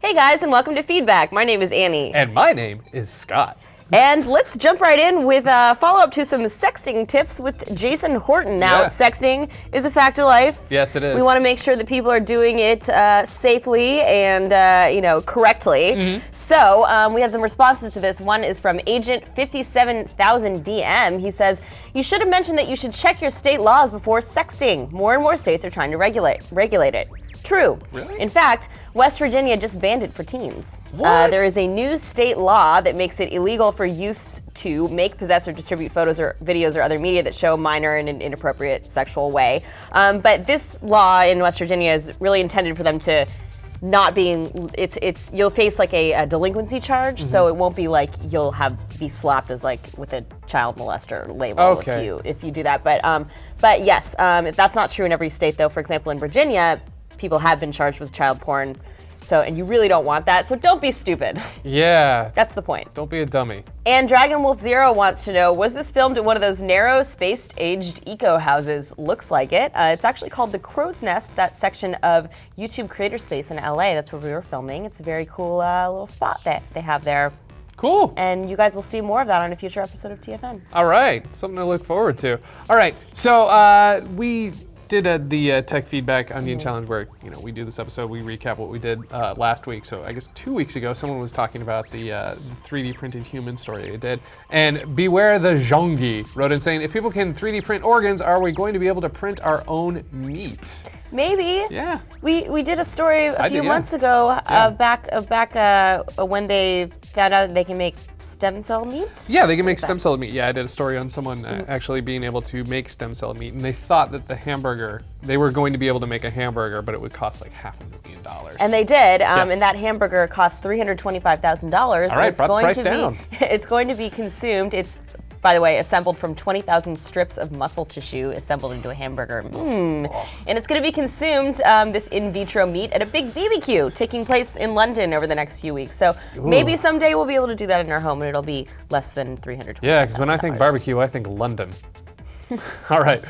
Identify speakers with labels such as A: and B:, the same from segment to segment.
A: Hey guys, and welcome to FeedBack. My name is Annie.
B: And my name is Scott.
A: And let's jump right in with a follow-up to some sexting tips with Jason Horton. Now, sexting is a fact of life.
B: Yes, it is.
A: We want to make sure that people are doing it safely and, correctly. So we have some responses to this. One is from Agent 57,000 DM. He says, you should have mentioned that you should check your state laws before sexting. More and more states are trying to regulate it. True.
B: Really?
A: In fact, West Virginia just banned it for teens.
B: What?
A: There is a new state law that makes it illegal for youths to make, possess, or distribute photos or videos or other media that show a minor in an inappropriate sexual way. But this law in West Virginia is really intended for them to not being, you'll face like a delinquency charge, so it won't be like you'll be slapped as like with a child molester label if you do that. But yes, that's not true in every state though. For example, in Virginia, people have been charged with child porn, and you really don't want that, so don't be stupid.
B: Yeah.
A: That's the point.
B: Don't be a dummy.
A: And Dragon Wolf Zero wants to know, was this filmed in one of those narrow, spaced-aged eco-houses? Looks like it. It's actually called the Crow's Nest, that section of YouTube Creator Space in LA. That's where we were filming. It's a very cool little spot that they have there.
B: Cool.
A: And you guys will see more of that on a future episode of TFN.
B: All right, something to look forward to. All right, so we did the tech feedback onion challenge where we do this episode, we recap what we did last week. So I guess 2 weeks ago, someone was talking about the 3D printed human story they did. And Beware the Zhongi wrote in saying, if people can 3D print organs, are we going to be able to print our own meat?
A: Maybe.
B: Yeah.
A: We did a story a few months ago back when they found out that they can make stem cell meat.
B: Yeah, they can make stem cell meat. Yeah, I did a story on someone actually being able to make stem cell meat, and they thought that the hamburger, they were going to be able to make a hamburger, but it would cost like $500,000.
A: And they did, and that hamburger cost $325,000.
B: All right, brought the price down.
A: It's going to be consumed. It's, by the way, assembled from 20,000 strips of muscle tissue assembled into a hamburger. And it's going to be consumed, this in vitro meat, at a big BBQ taking place in London over the next few weeks. So maybe someday we'll be able to do that in our home and it'll be less than $325,000.
B: Yeah, because when I think barbecue, I think London. All right.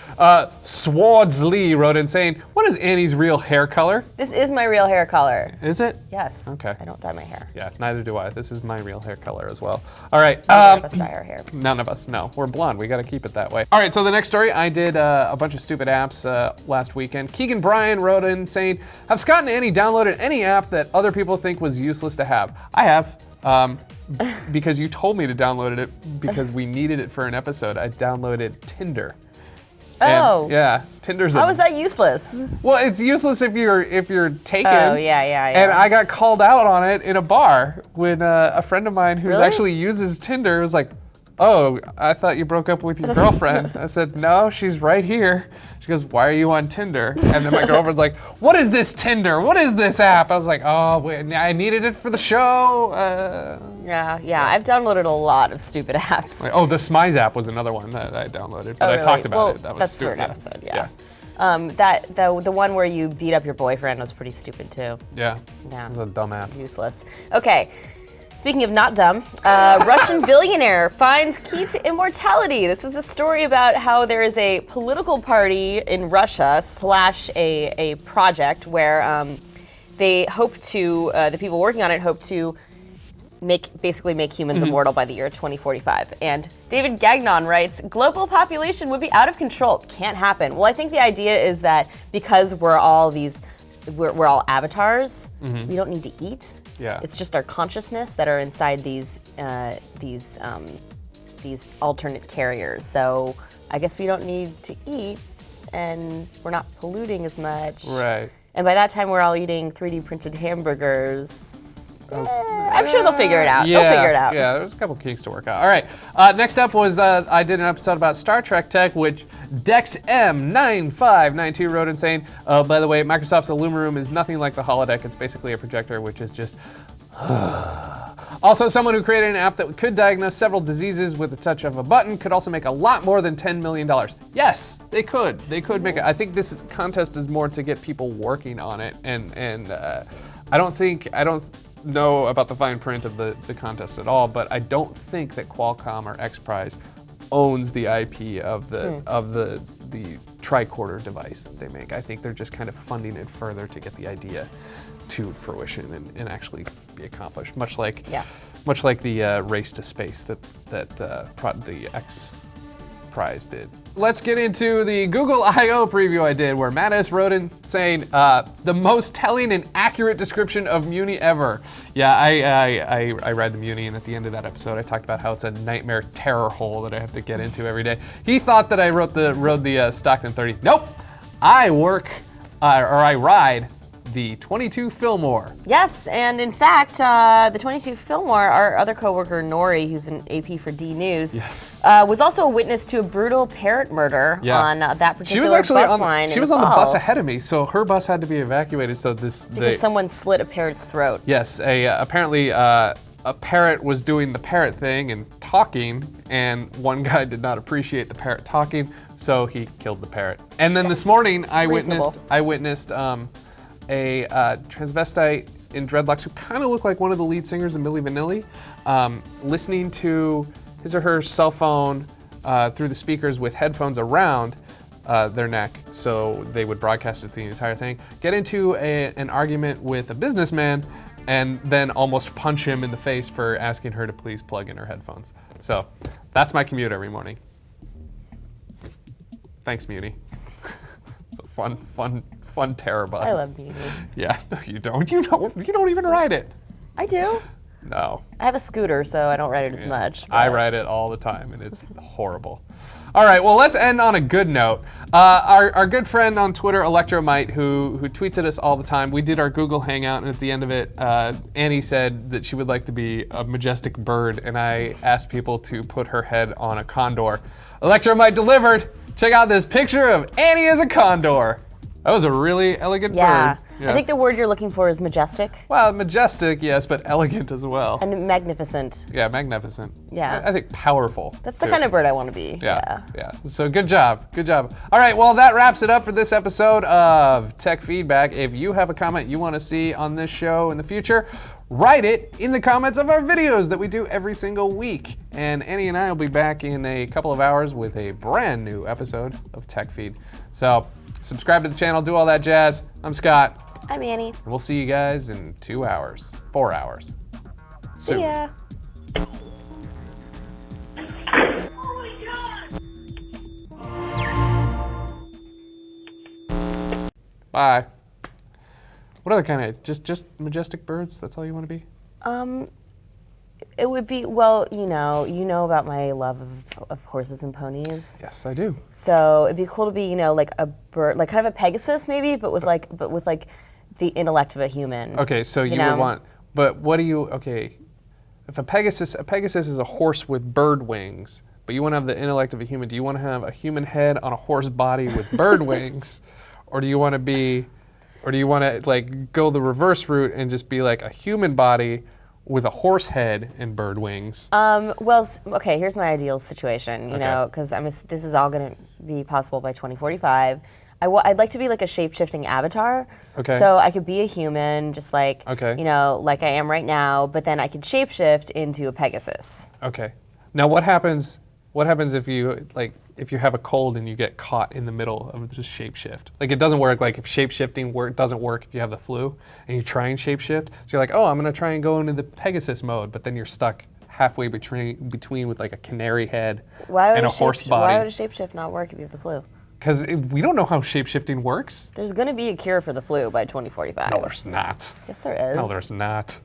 B: Swardsley wrote in saying, what is Annie's real hair color?
A: This is my real hair color.
B: Is it?
A: Yes.
B: Okay.
A: I don't dye my hair.
B: Yeah, neither do I. This is my real hair color as well. All right.
A: None of us dye our hair.
B: None of us, no. We're blonde. We got to keep it that way. All right, so the next story, I did a bunch of stupid apps last weekend. Keegan Bryan wrote in saying, have Scott and Annie downloaded any app that other people think was useless to have? I have. Because you told me to download it because we needed it for an episode. I downloaded Tinder. And, yeah, Tinder's.
A: How is that useless?
B: Well, it's useless if you're taken.
A: Oh yeah.
B: And I got called out on it in a bar when a friend of mine who actually uses Tinder was like, "Oh, I thought you broke up with your girlfriend." I said, "No, she's right here." She goes, "Why are you on Tinder?" And then my girlfriend's like, "What is this Tinder? What is this app?" I was like, "Oh, wait, I needed it for the show."
A: Yeah. I've downloaded a lot of stupid apps.
B: Oh, the Smize app was another one that I downloaded, but I talked about it. That was
A: that's
B: stupid.
A: for an episode, yeah. The one where you beat up your boyfriend was pretty stupid too.
B: Yeah. It was a dumb app.
A: Useless. Okay. Speaking of not dumb, Russian billionaire finds key to immortality. This was a story about how there is a political party in Russia / a project where they hope to, the people working on it hope to basically make humans immortal by the year 2045. And David Gagnon writes, global population would be out of control. Can't happen. Well, I think the idea is that because we're all avatars, we don't need to eat.
B: Yeah.
A: It's just our consciousness that are inside these alternate carriers. So I guess we don't need to eat, and we're not polluting as much.
B: Right.
A: And by that time, we're all eating 3D printed hamburgers. I'm sure they'll figure it out.
B: Yeah,
A: They'll figure it out.
B: Yeah, there's a couple kinks to work out. All right. Next up was I did an episode about Star Trek tech, which DexM9592 wrote in saying, by the way, Microsoft's Illuminum is nothing like the holodeck. It's basically a projector, which is just... Also, someone who created an app that could diagnose several diseases with the touch of a button could also make a lot more than $10 million. Yes, they could. They could make it. I think this contest is more to get people working on it, and I don't know about the fine print of the contest at all, but I don't think that Qualcomm or XPRIZE owns the IP of the tricorder device that they make. I think they're just kind of funding it further to get the idea to fruition and actually be accomplished. Much like the race to space that the X Prize did. Let's get into the Google I/O preview I did, where Mattis wrote in saying the most telling and accurate description of Muni ever. Yeah, I read the Muni, and at the end of that episode, I talked about how it's a nightmare terror hole that I have to get into every day. He thought that I rode the Stockton 30. Nope, I ride the 22 Fillmore.
A: Yes, and in fact, the 22 Fillmore, our other coworker Nori, who's an AP for D News, was also a witness to a brutal parrot murder on that particular bus line.
B: She was on the bus ahead of me, so her bus had to be evacuated. So because
A: someone slit a parrot's throat.
B: Yes, apparently a parrot was doing the parrot thing and talking, and one guy did not appreciate the parrot talking, so he killed the parrot. And then this morning, I witnessed a transvestite in dreadlocks who kind of looked like one of the lead singers in Milli Vanilli, listening to his or her cell phone through the speakers with headphones around their neck, so they would broadcast it the entire thing, get into an argument with a businessman, and then almost punch him in the face for asking her to please plug in her headphones. So that's my commute every morning. Thanks, Muni. It's a fun terror bus.
A: I love Muni.
B: Yeah, no, you don't. You don't even ride it.
A: I do.
B: No.
A: I have a scooter, so I don't ride it as much.
B: I ride it all the time, and it's horrible. All right, well, let's end on a good note. Our good friend on Twitter, Electromite, who tweets at us all the time, we did our Google Hangout, and at the end of it, Annie said that she would like to be a majestic bird, and I asked people to put her head on a condor. Electromite delivered. Check out this picture of Annie as a condor. That was a really elegant bird. Yeah,
A: I think the word you're looking for is majestic.
B: Well, majestic, yes, but elegant as well.
A: And magnificent.
B: Yeah, magnificent.
A: Yeah.
B: I think powerful.
A: That's the kind of bird I want to be.
B: Yeah. So good job. All right, well, that wraps it up for this episode of Tech Feedback. If you have a comment you want to see on this show in the future, write it in the comments of our videos that we do every single week. And Annie and I will be back in a couple of hours with a brand new episode of Tech Feed. So subscribe to the channel, do all that jazz. I'm Scott.
A: I'm Annie.
B: And we'll see you guys in 2 hours, 4 hours.
A: See ya.
B: Bye. What other kind of, just majestic birds? That's all you want to be?
A: It would be, well, you know about my love of horses and ponies.
B: Yes, I do.
A: So it'd be cool to be, like a bird, like kind of a Pegasus maybe, but with like the intellect of a human.
B: Okay, so you would want, but what do you, okay, if a Pegasus is a horse with bird wings, but you want to have the intellect of a human, do you want to have a human head on a horse body with bird wings, or do you want to like go the reverse route and just be like a human body with a horse head and bird wings?
A: Well, okay, here's my ideal situation, you know, because this is all going to be possible by 2045. I'd like to be like a shape-shifting avatar. Okay. So I could be a human, just like, like I am right now, but then I could shape-shift into a Pegasus. Okay.
B: Now what happens if you have a cold and you get caught in the middle of the shape-shift? Like, it doesn't work. Like, if shape-shifting doesn't work if you have the flu and you try and shape-shift, so you're like, oh, I'm going to try and go into the Pegasus mode, but then you're stuck halfway between with like a canary head and a horse body.
A: Why would a shape-shift not work if you have the flu?
B: Because we don't know how shape-shifting works.
A: There's going to be a cure for the flu by 2045.
B: No, there's not.
A: Yes, there is.
B: No, there's not.